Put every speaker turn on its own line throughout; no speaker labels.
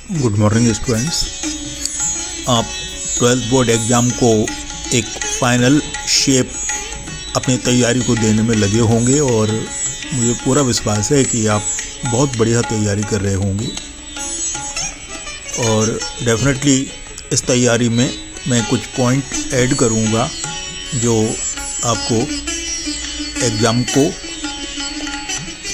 Good morning students. आप 12th board exam को एक फाइनल शेप अपनी तैयारी को देने में लगे होंगे और मुझे पूरा विश्वास है कि आप बहुत बढ़िया तैयारी कर रहे होंगे और डेफिनेटली इस तैयारी में मैं कुछ पॉइंट ऐड करूंगा जो आपको एग्ज़ाम को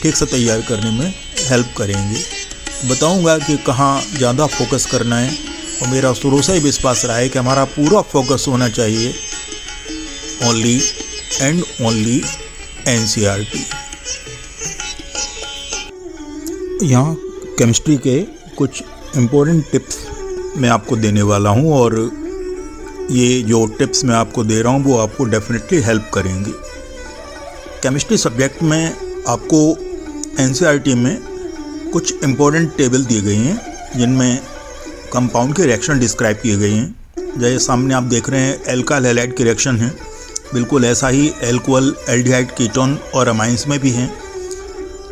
ठीक से तैयार करने में हेल्प करेंगे। बताऊंगा कि कहाँ ज़्यादा फोकस करना है और मेरा शुरू से ही विश्वास रहा है कि हमारा पूरा फोकस होना चाहिए ओनली एंड ओनली NCERT। यहाँ केमिस्ट्री के कुछ इम्पोर्टेंट टिप्स मैं आपको देने वाला हूँ और ये जो टिप्स मैं आपको दे रहा हूँ वो आपको डेफिनेटली हेल्प करेंगे। केमिस्ट्री सब्जेक्ट में आपको NCERT में कुछ इम्पोर्टेंट टेबल दिए गए हैं जिनमें कंपाउंड के रिएक्शन डिस्क्राइब किए गए हैं। जैसे सामने आप देख रहे हैं एल्काइल हैलाइड के रिएक्शन है, बिल्कुल ऐसा ही एल्कोहल, एल्डिहाइड, कीटोन और अमाइंस में भी हैं।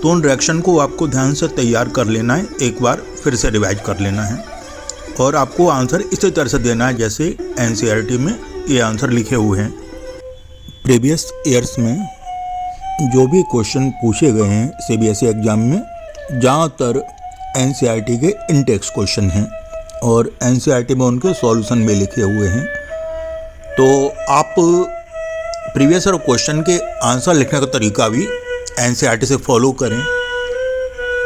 तो उन रिएक्शन को आपको ध्यान से तैयार कर लेना है, एक बार फिर से रिवाइज कर लेना है और आपको आंसर इसी तरह से देना है जैसे NCERT में ये आंसर लिखे हुए हैं। प्रीवियस ईयर्स में जो भी क्वेश्चन पूछे गए हैं CBSE एग्ज़ाम में ज़्यादातर NCERT के इंटेक्स क्वेश्चन हैं और NCERT में उनके सॉल्यूशन में लिखे हुए हैं। तो आप प्रीवियस ईयर क्वेश्चन के आंसर लिखने का तरीका भी NCERT से फॉलो करें।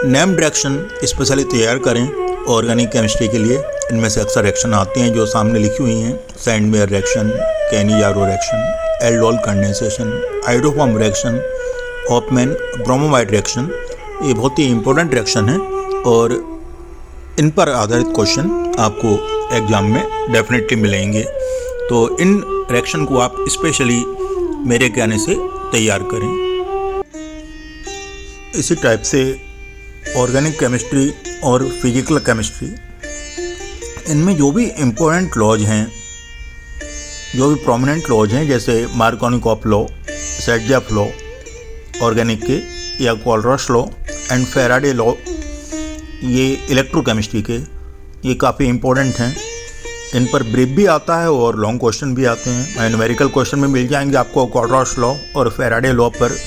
नेम डायरेक्शन स्पेशली तैयार करें ऑर्गेनिक केमिस्ट्री के लिए। इनमें से अक्सर रिएक्शन आते हैं जो सामने लिखी हुई हैं, Sandmeyer reaction, Cannizzaro reaction, aldol condensation, hydroform reaction, Hoffmann bromamide reaction. ये बहुत ही इम्पोर्टेंट रिएक्शन है और इन पर आधारित क्वेश्चन आपको एग्ज़ाम में डेफिनेटली मिलेंगे। तो इन रिएक्शन को आप स्पेशली मेरे कहने से तैयार करें। इसी टाइप से ऑर्गेनिक केमिस्ट्री और फिजिकल केमिस्ट्री, इनमें जो भी इम्पोर्टेंट लॉज हैं, जो भी प्रोमिनेंट लॉज हैं जैसे मार्कोनिकॉफ लॉ, सेटजेफ लॉ ऑर्गेनिक के, या Kohlrausch law and Faraday law, ये इलेक्ट्रोकेमिस्ट्री के, ये काफ़ी इम्पोर्टेंट हैं। इन पर ब्रीफ भी आता है और लॉन्ग क्वेश्चन भी आते हैं। न्यूमेरिकल क्वेश्चन में मिल जाएंगे आपको कोलरॉश लॉ और फेराडे लॉ पर,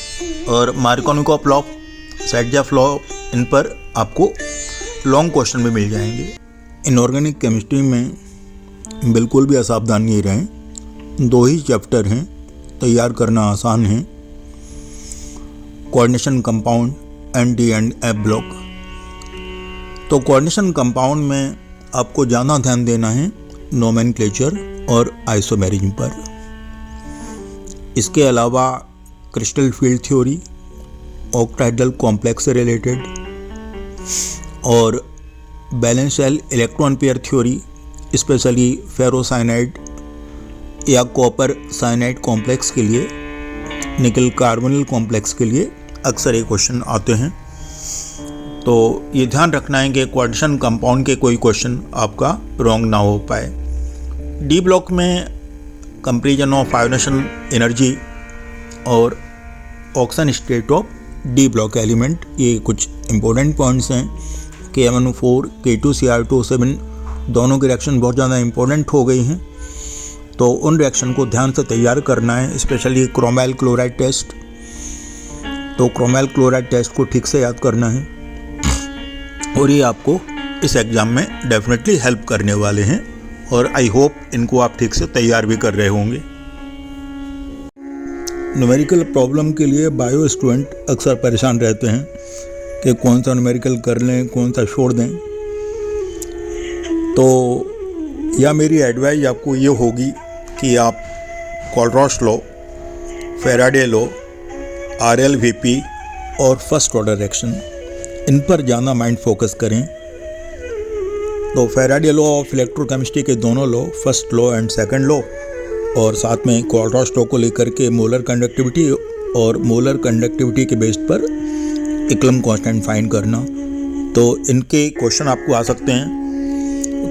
और मार्कोनिकॉफ लॉ, सेटजेफ लॉ, इन पर आपको लॉन्ग क्वेश्चन भी मिल जाएंगे। इनऑर्गेनिक केमिस्ट्री में बिल्कुल भी असावधान नहीं रहें। 2 ही चैप्टर हैं, तैयार करना आसान है, coordination compound ND and F block. तो कोऑर्डिनेशन कंपाउंड में आपको ज़्यादा ध्यान देना है नोमेनक्लेचर और आइसोमेरिज्म पर। इसके अलावा crystal field theory, octahedral complex से रिलेटेड और valence shell electron pair theory, specially ferrocyanide या कॉपर साइनाइड कॉम्प्लेक्स के लिए, निकल कार्बोनिल कॉम्प्लेक्स के लिए अक्सर ये क्वेश्चन आते हैं। तो ये ध्यान रखना है कि कोऑर्डिनेशन कंपाउंड के कोई क्वेश्चन आपका रॉन्ग ना हो पाए। डी ब्लॉक में कंपैरिजन ऑफ आयोनेशन एनर्जी और oxygen state of D block element, ये कुछ इम्पोर्टेंट पॉइंट्स हैं। KMnO4, K2Cr2O7 दोनों की रिएक्शन बहुत ज़्यादा इम्पोर्टेंट हो गई हैं, तो उन रिएक्शन को ध्यान से तैयार करना है, स्पेशली क्रोमाइल क्लोराइड टेस्ट। तो क्रोमाइल क्लोराइड टेस्ट को ठीक से याद करना है और ये आपको इस एग्ज़ाम में डेफिनेटली हेल्प करने वाले हैं और आई होप इनको आप ठीक से तैयार भी कर रहे होंगे। न्यूमेरिकल प्रॉब्लम के लिए बायो स्टूडेंट अक्सर परेशान रहते हैं कि कौन सा न्यूमेरिकल कर लें, कौन सा छोड़ दें। तो या मेरी एडवाइस आपको ये होगी कि आप Kohlrausch law, Faraday law, RLVP और फर्स्ट ऑर्डर रिएक्शन, इन पर ज़्यादा माइंड फोकस करें। तो फेराडे लॉ ऑफ इलेक्ट्रोकेमिस्ट्री के दोनों law, first law and second law, और साथ में कोलरॉश लॉ को लेकर के मोलर कंडक्टिविटी और मोलर कंडक्टिविटी के बेस पर इक्लम कांस्टेंट फाइंड करना, तो इनके क्वेश्चन आपको आ सकते हैं।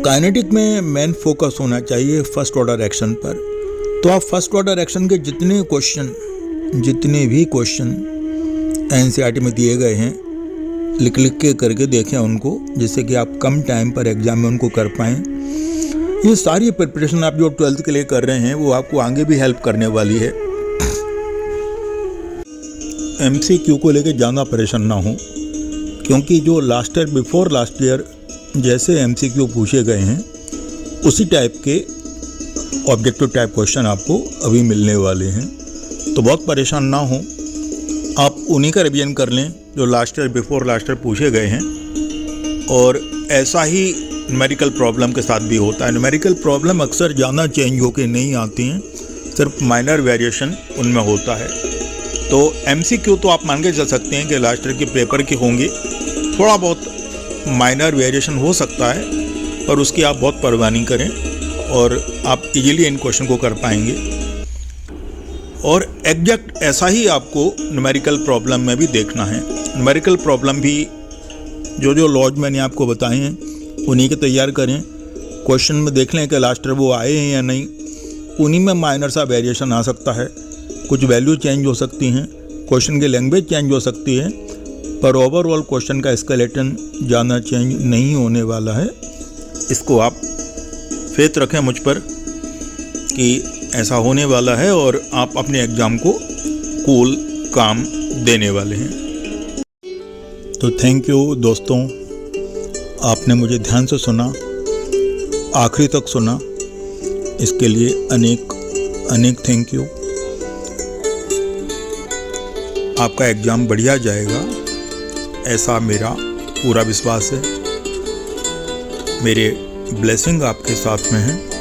काइनेटिक में मेन फोकस होना चाहिए फर्स्ट ऑर्डर रिएक्शन पर। तो आप फर्स्ट ऑर्डर रिएक्शन के जितने भी क्वेश्चन NCERT में दिए गए हैं लिख लिख के करके देखें उनको, जिससे कि आप कम टाइम पर एग्ज़ाम में उनको कर पाएँ। ये सारी प्रिपरेशन आप जो 12th के लिए कर रहे हैं वो आपको आगे भी हेल्प करने वाली है। MCQ को लेके ज़्यादा परेशान ना हो, क्योंकि जो last year before last year जैसे MCQ पूछे गए हैं उसी टाइप के ऑब्जेक्टिव टाइप क्वेश्चन आपको अभी मिलने वाले हैं। तो बहुत परेशान ना हो, आप उन्हीं का रिवीजन कर लें जो last year before last year पूछे गए हैं। और ऐसा ही न्यूमेरिकल प्रॉब्लम के साथ भी होता है। न्यूमेरिकल प्रॉब्लम अक्सर ज़्यादा चेंज होके नहीं आती हैं, सिर्फ माइनर वेरिएशन उनमें होता है। तो MCQ तो आप मान के चल सकते हैं कि लास्ट ईयर के पेपर के होंगे, थोड़ा बहुत माइनर वेरिएशन हो सकता है, पर उसकी आप बहुत परवाह नहीं करें और आप इजीली इन क्वेश्चन को कर पाएंगे। और एग्जैक्ट ऐसा ही आपको न्यूमेरिकल प्रॉब्लम में भी देखना है। न्यूमेरिकल प्रॉब्लम भी जो लॉज मैंने आपको बताए हैं उन्हीं के तैयार करें। क्वेश्चन में देख लें कि लास्ट ईयर वो आए हैं या नहीं, उन्हीं में माइनर सा वेरिएशन आ सकता है, कुछ वैल्यू चेंज हो सकती हैं, क्वेश्चन की लैंग्वेज चेंज हो सकती है, पर ओवरऑल क्वेश्चन का स्केलेटन ज़्यादा चेंज नहीं होने वाला है। इसको आप फेथ रखें मुझ पर कि ऐसा होने वाला है और आप अपने एग्ज़ाम को कूल काम देने वाले हैं। तो थैंक यू दोस्तों, आपने मुझे ध्यान से सुना, आखिरी तक सुना, इसके लिए अनेक थैंक यू। आपका एग्ज़ाम बढ़िया जाएगा ऐसा मेरा पूरा विश्वास है। मेरे ब्लेसिंग आपके साथ में है।